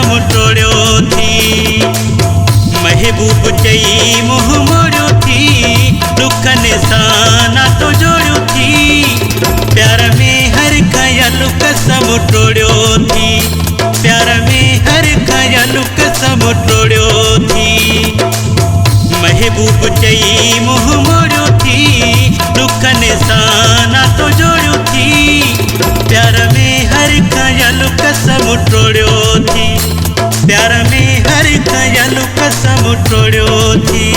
कसम टोड़ियो थी। महबूब चई मुँह मोड़ियो थी, दुख निशाना तो जोड़ियो थी। प्यार में हर ख्याल कसम टोड़ियो थी, प्यार में हर ख्याल कसम टोड़ियो थी। महबूब चई मुँह मोड़ियो थी, दुख निशाना तो जोड़ियो थी। प्यार में हर ख्याल कसम टोड़ियो थी, प्यार में हर ख्याल कसम टोड़ियो थी।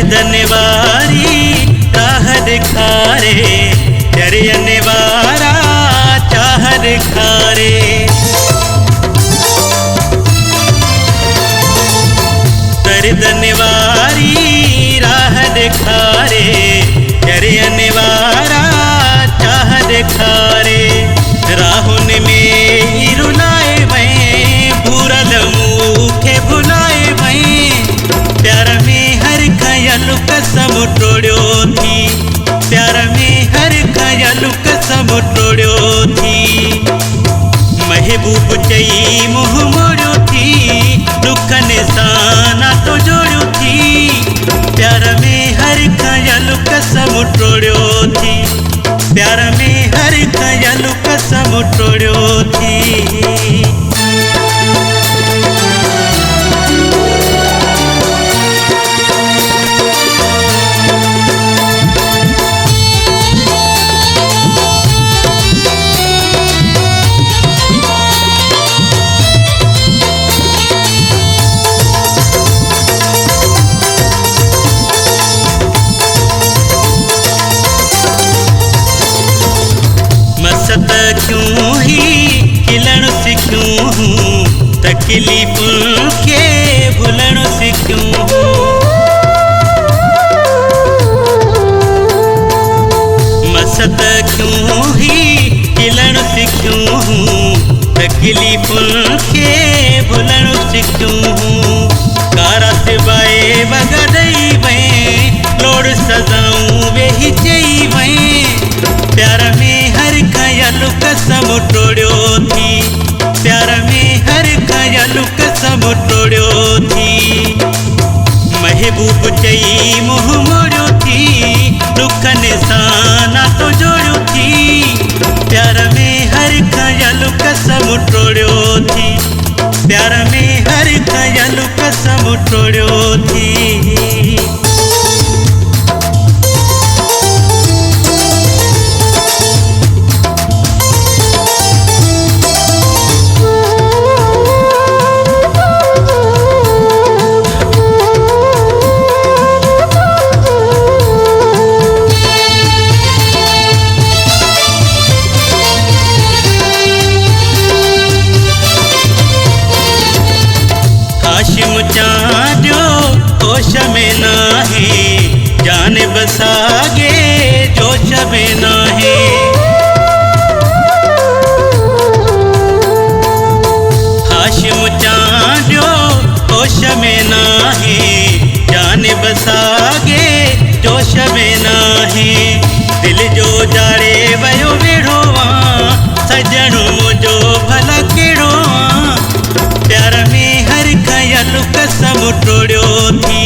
धन्यवारी राह दिखारे, डरियने वारा चाह दिखारे। धन्यवारी राह दिखारे, डरियने वारा चाह दिखारे। राहुन में रुलाए वहीं, भूरल मुखे भुलाए वहीं। प्यार में हर ख्याल कसम टोड़ियो थी, प्यार में हर ख्याल कसम टोड़ियो थी। महबूब चई मुँह मोड़ियो थी, दुख निशाना तो जोड़ियो थी। प्यार में हर ख्याल कसम टोड़ियो थी, प्यार में हर ख्याल कसम टोड़ियो थी। क्यों ही खिलण सिखूं हूँ, तकलीफ़ुन के भुलण सिखूं हूँ। मसत क्यों ही खिलण सिखूं हूँ, तकलीफ़ुन के भुलण सिखूं हूँ। कारा सिवाए बगड़ई वहीं, लोड़ सजाऊं वे ही चई वहीं। प्यार में हर ख्याल कसम टोड़ियो थी, प्यार में हर ख्याल कसम टोड़ियो थी। महबूब चई मुँह मोड़ियो थी, दुख निशाना तो जोड़ियो थी। प्यार में हर ख्याल कसम टोड़ियो थी, प्यार में हर ख्याल कसम टोड़ियो थी। हाशिम चाँदो होश में नाहे, जान बसागे जोश में नाहे। हाशिम चाँदो होश में नाहे, जान बसागे जोश में नाहे। दिल जो जाड़े वयो वेड़ोवा, सजणो मुझो भला केड़ोवा। प्यार में हर ख्याल कसम टोड़ियो थी,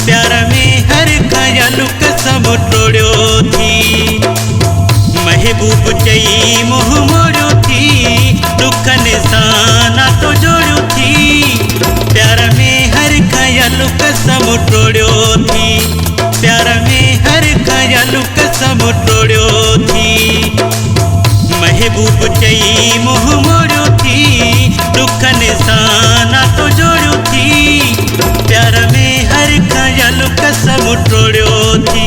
प्यार में हर ख्याल कसम टोड़ियो थी। महबूब चई मुँह मोड़ियो थी, दुख निशाना तो जोड़ियो थी। प्यार में हर ख्याल कसम टोड़ियो थी, प्यार में हर ख्याल कसम टोड़ियो थी। महबूब चई मुँह मोड़ियो थी, दुख निशाना तो जोड़ियो थी। प्यार में हर ख्याल कसम टोड़ियो थी,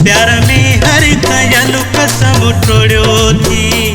प्यार में हर ख्याल कसम टोड़ियो थी।